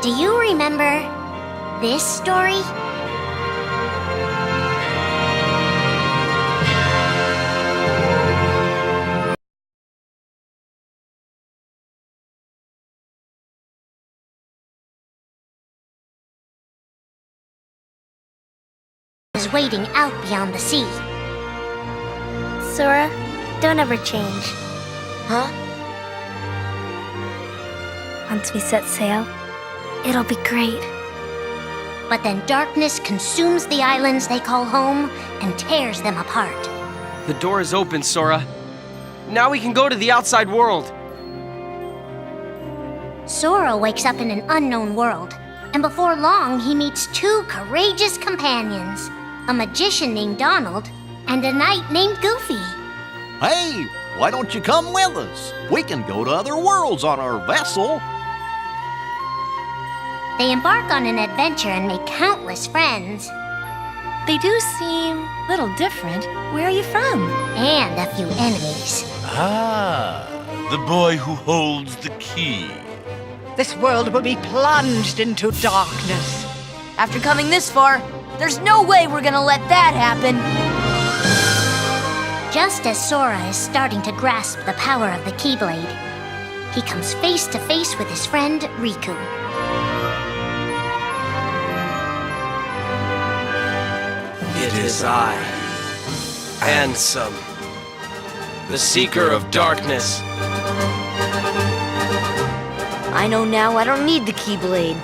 Do you remember this story? Was waiting out beyond the sea. Sora, don't ever change. Huh? Once we set sail, it'll be great. But then darkness consumes the islands they call home and tears them apart. The door is open, Sora. Now we can go to the outside world. Sora wakes up in an unknown world, and before long he meets two courageous companions, a magician named Donald and a knight named Goofy. Hey, why don't you come with us? We can go to other worlds on our vessel. They embark on an adventure and make countless friends. They do seem a little different. Where are you from? And a few enemies. Ah, the boy who holds the key. This world will be plunged into darkness. After coming this far, there's no way we're gonna let that happen. Just as Sora is starting to grasp the power of the Keyblade, he comes face to face with his friend Riku. It is I, Ansem, the Seeker of Darkness. I know now I don't need the Keyblade.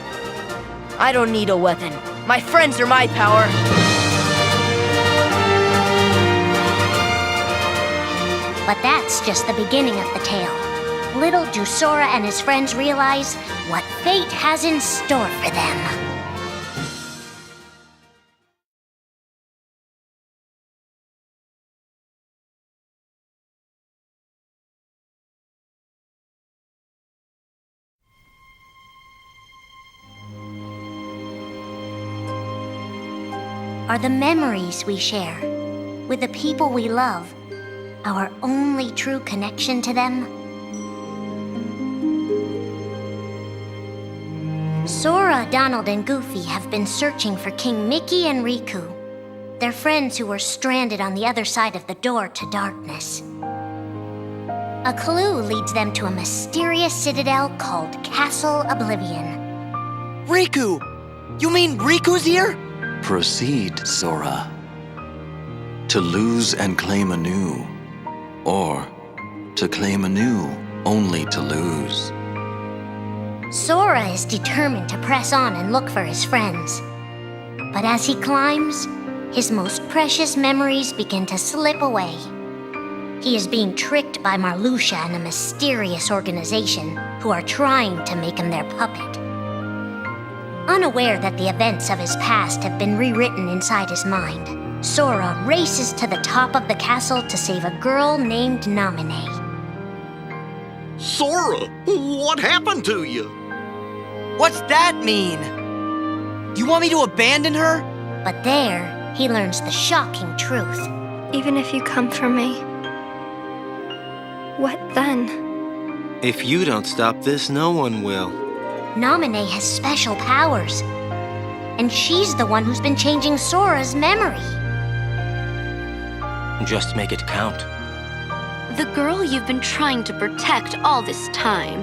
I don't need a weapon. My friends are my power. But that's just the beginning of the tale. Little do Sora and his friends realize what fate has in store for them. Are the memories we share with the people we love our only true connection to them? Sora, Donald, and Goofy have been searching for King Mickey and Riku, their friends who were stranded on the other side of the door to darkness. A clue leads them to a mysterious citadel called Castle Oblivion. Riku! You mean Riku's here? Proceed, Sora. To lose and claim anew, or to claim anew only to lose. Sora is determined to press on and look for his friends. But as he climbs, his most precious memories begin to slip away. He is being tricked by Marluxia and a mysterious organization who are trying to make him their puppet. Unaware that the events of his past have been rewritten inside his mind, Sora races to the top of the castle to save a girl named Naminé. Sora, what happened to you? What's that mean? You want me to abandon her? But there, he learns the shocking truth. Even if you come for me, what then? If you don't stop this, no one will. Naminé has special powers, and she's the one who's been changing Sora's memory. Just make it count. The girl you've been trying to protect all this time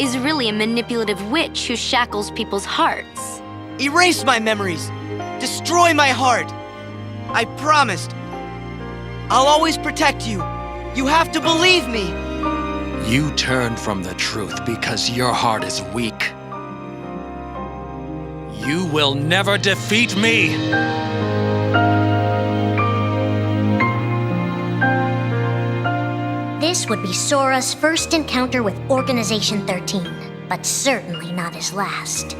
is really a manipulative witch who shackles people's hearts. Erase my memories! Destroy my heart! I promised! I'll always protect you! You have to believe me! You turn from the truth because your heart is weak. You will never defeat me! This would be Sora's first encounter with Organization 13, but certainly not his last.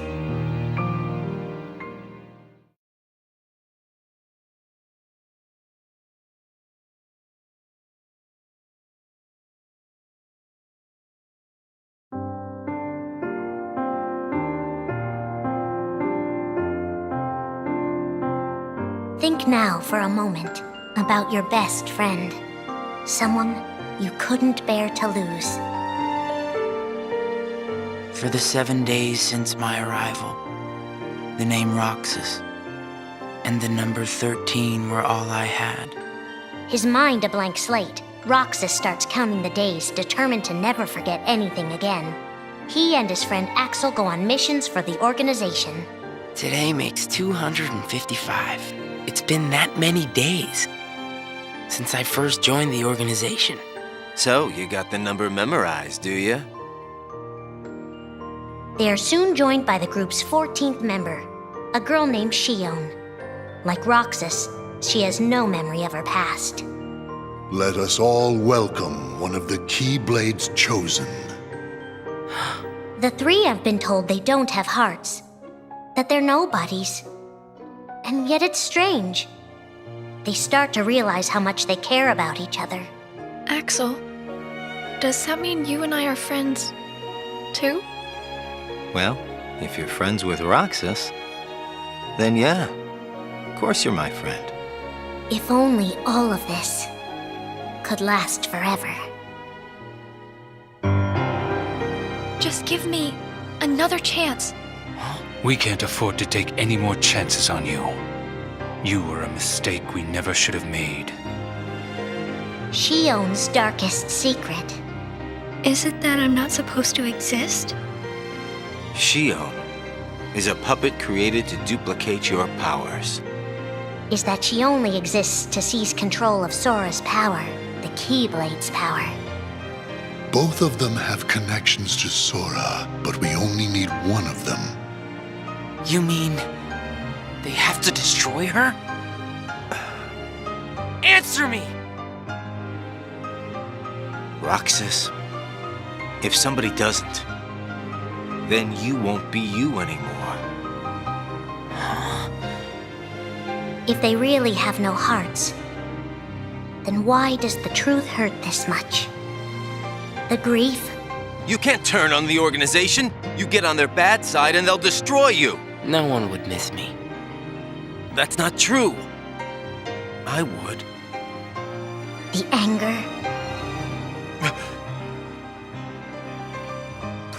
Think now for a moment about your best friend, someone you couldn't bear to lose. For the 7 days since my arrival, the name Roxas and the number 13 were all I had. His mind a blank slate, Roxas starts counting the days, determined to never forget anything again. He and his friend Axel go on missions for the organization. Today makes 255. It's been that many days since I first joined the organization. So, you got the number memorized, do you? They are soon joined by the group's 14th member, a girl named Shion. Like Roxas, she has no memory of her past. Let us all welcome one of the Keyblade's chosen. The three have been told they don't have hearts, that they're nobodies. And yet it's strange. They start to realize how much they care about each other. Axel, does that mean you and I are friends, too? Well, if you're friends with Roxas, then yeah, of course you're my friend. If only all of this could last forever. Just give me another chance. We can't afford to take any more chances on you. You were a mistake we never should have made. Shion's darkest secret. Is it that I'm not supposed to exist? Shion is a puppet created to duplicate your powers. Is that she only exists to seize control of Sora's power, the Keyblade's power. Both of them have connections to Sora, but we only need one of them. You mean they have to destroy her? Answer me! Roxas, if somebody doesn't, then you won't be you anymore. If they really have no hearts, then why does the truth hurt this much? The grief? You can't turn on the organization. You get on their bad side and they'll destroy you. No one would miss me. That's not true. I would. The anger?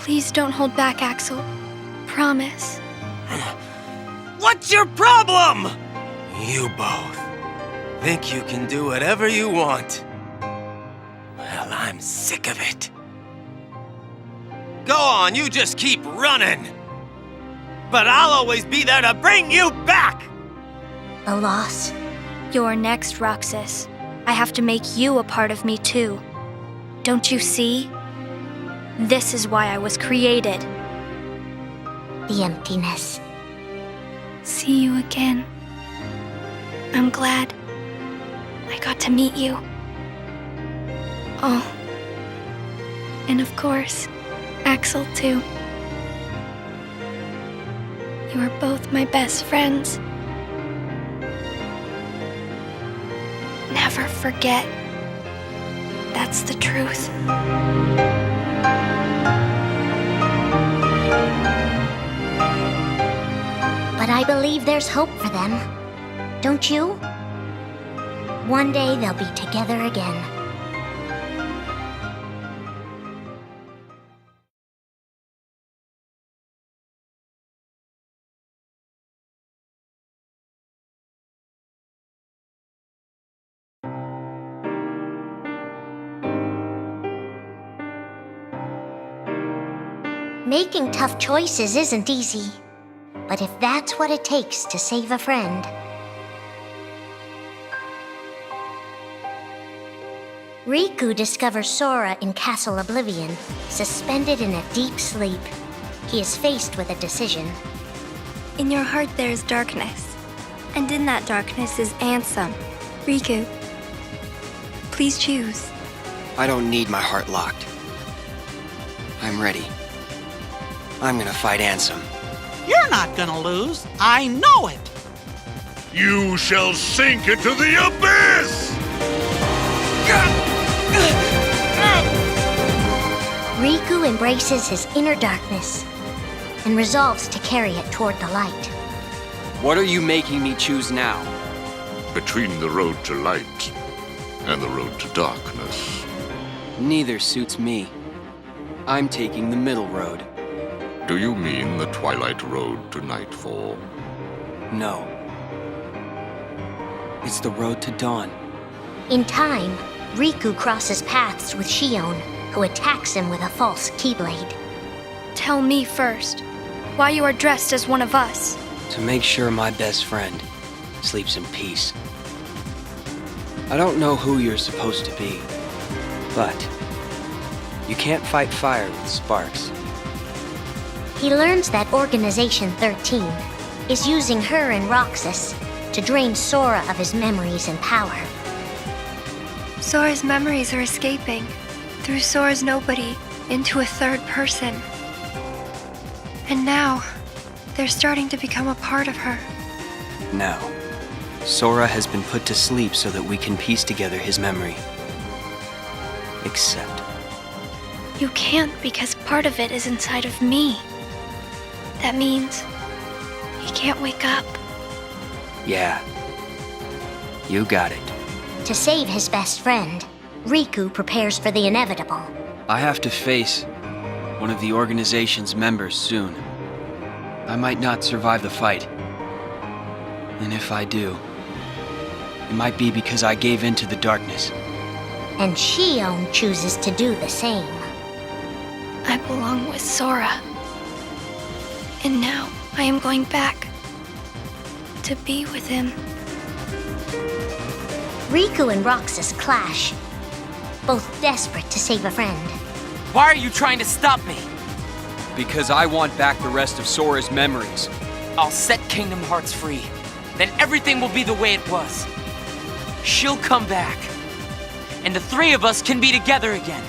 Please don't hold back, Axel. Promise. What's your problem? You both think you can do whatever you want. Well, I'm sick of it. Go on, you just keep running. But I'll always be there to bring you back! The loss? You're next, Roxas. I have to make you a part of me, too. Don't you see? This is why I was created. The emptiness. See you again. I'm glad I got to meet you. Oh. And of course, Axel, too. You are both my best friends. Never forget. That's the truth. But I believe there's hope for them. Don't you? One day they'll be together again. Making tough choices isn't easy, but if that's what it takes to save a friend. Riku discovers Sora in Castle Oblivion, suspended in a deep sleep. He is faced with a decision. In your heart there is darkness, and in that darkness is Ansem. Riku, please choose. I don't need my heart locked. I'm ready. I'm gonna fight Ansem. You're not gonna lose. I know it. You shall sink into the abyss! Riku embraces his inner darkness and resolves to carry it toward the light. What are you making me choose now? Between the road to light and the road to darkness. Neither suits me. I'm taking the middle road. Do you mean the Twilight Road to Nightfall? No. It's the road to dawn. In time, Riku crosses paths with Shion, who attacks him with a false Keyblade. Tell me first, why you are dressed as one of us. To make sure my best friend sleeps in peace. I don't know who you're supposed to be, but you can't fight fire with sparks. He learns that Organization 13 is using her and Roxas to drain Sora of his memories and power. Sora's memories are escaping through Sora's nobody into a third person. And now, they're starting to become a part of her. Now, Sora has been put to sleep so that we can piece together his memory. Except, You can't because part of it is inside of me. That means he can't wake up. yeah, you got it. To save his best friend, Riku prepares for the inevitable. I have to face one of the organization's members soon. I might not survive the fight. And if I do, it might be because I gave in to the darkness. And Shion chooses to do the same. I belong with Sora. And now I am going back to be with him. Riku and Roxas clash, both desperate to save a friend. Why are you trying to stop me? Because I want back the rest of Sora's memories. I'll set Kingdom Hearts free. Then everything will be the way it was. She'll come back. And the three of us can be together again.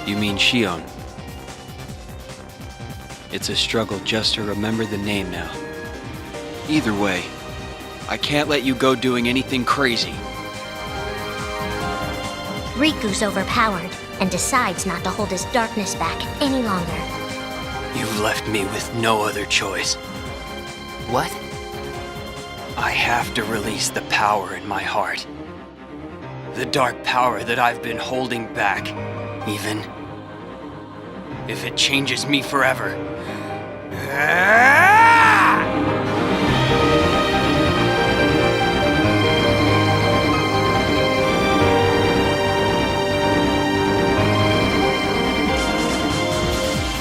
You mean Shion? It's a struggle just to remember the name now. Either way, I can't let you go doing anything crazy. Riku's overpowered and decides not to hold his darkness back any longer. You've left me with no other choice. What? I have to release the power in my heart. The dark power that I've been holding back, even if it changes me forever.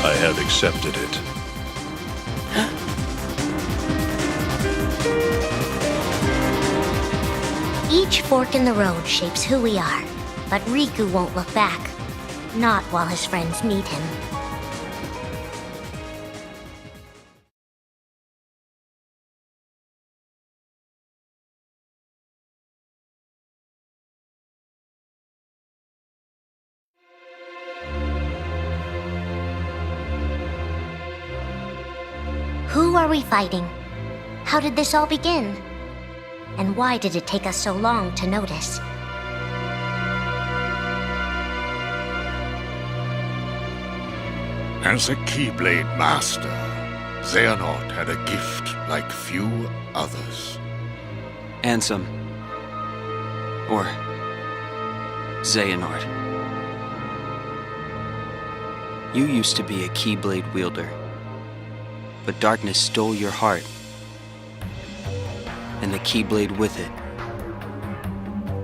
I have accepted it. Each fork in the road shapes who we are, but Riku won't look back. Not while his friends need him. Who are we fighting? How did this all begin? And why did it take us so long to notice? As a Keyblade master, Xehanort had a gift like few others. Ansem. Or Xehanort. You used to be a Keyblade wielder, but darkness stole your heart, and the Keyblade with it.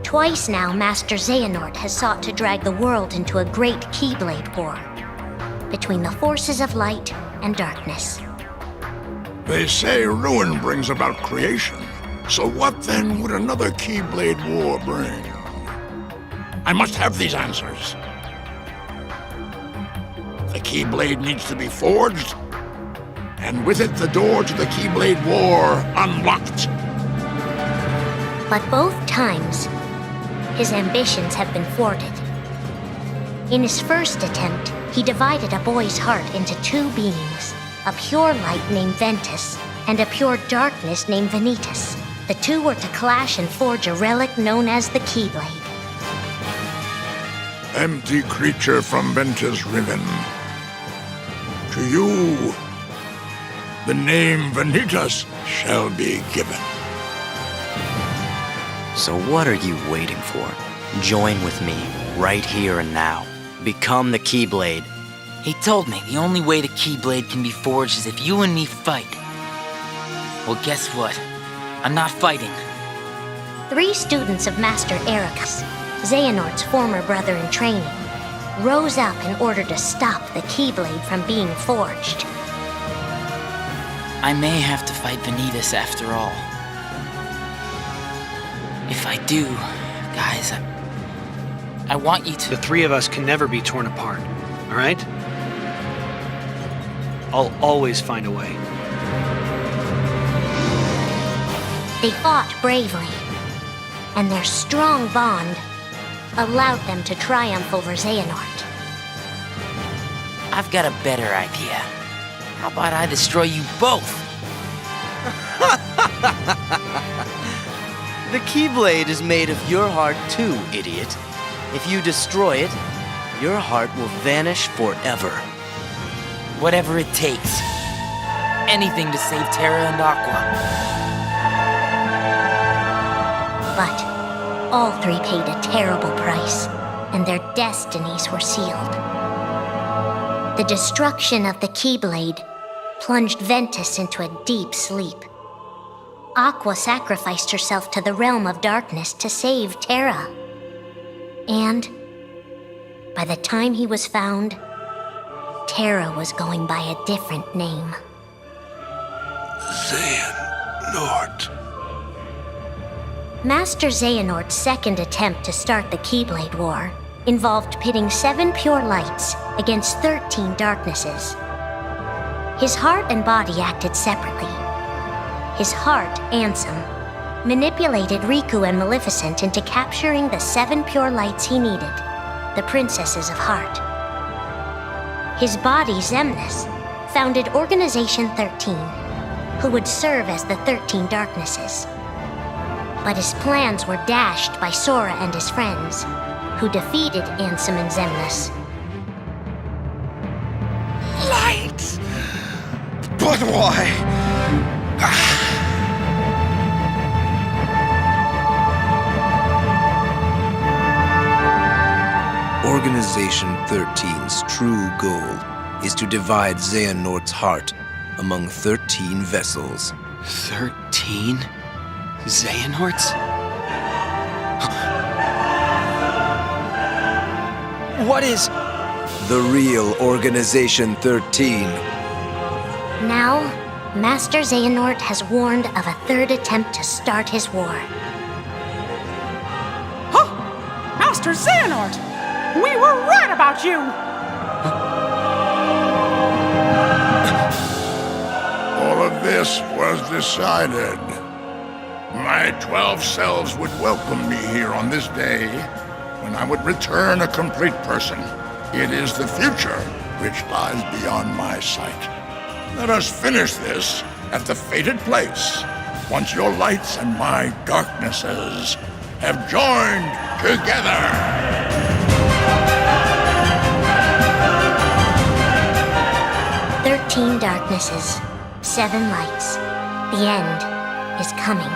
Twice now, Master Xehanort has sought to drag the world into a great Keyblade war between the forces of light and darkness. They say ruin brings about creation. So what then would another Keyblade war bring? I must have these answers. The Keyblade needs to be forged, and with it the door to the Keyblade war unlocked. But both times, his ambitions have been thwarted. In his first attempt, he divided a boy's heart into two beings, a pure light named Ventus, and a pure darkness named Vanitas. The two were to clash and forge a relic known as the Keyblade. Empty creature from Ventus Riven. To you, the name Vanitas shall be given. So what are you waiting for? Join with me, right here and now. Become the Keyblade, He told me the only way the Keyblade can be forged is if you and me fight. Well, guess what? I'm not fighting. 3 students of Master Ericus, Xehanort's former brother in training, rose up in order to stop the Keyblade from being forged. I may have to fight Vanitas after all. If I do, guys, I want you to... The 3 of us can never be torn apart, all right? I'll always find a way. They fought bravely, and their strong bond allowed them to triumph over Xehanort. I've got a better idea. How about I destroy you both? The Keyblade is made of your heart too, idiot. If you destroy it, your heart will vanish forever. Whatever it takes. Anything to save Terra and Aqua. But all 3 paid a terrible price, and their destinies were sealed. The destruction of the Keyblade plunged Ventus into a deep sleep. Aqua sacrificed herself to the realm of darkness to save Terra. And by the time he was found, Terra was going by a different name. Xehanort. Master Xehanort's second attempt to start the Keyblade War involved pitting 7 pure lights against 13 darknesses. His heart and body acted separately. His heart, Ansem, manipulated Riku and Maleficent into capturing the 7 pure lights he needed, the Princesses of Heart. His body, Xemnas, founded Organization 13, who would serve as the 13 darknesses. But his plans were dashed by Sora and his friends, who defeated Ansem and Xemnas. Light! But why? Organization 13's true goal is to divide Xehanort's heart among 13 vessels. 13? Xehanorts? What is... The real Organization 13. Now, Master Xehanort has warned of a 3rd attempt to start his war. Huh? Master Xehanort! We were right about you! All of this was decided. My 12 selves would welcome me here on this day, when I would return a complete person. It is the future which lies beyond my sight. Let us finish this at the fated place, once your lights and my darknesses have joined together. 13 darknesses, 7 lights. The end is coming.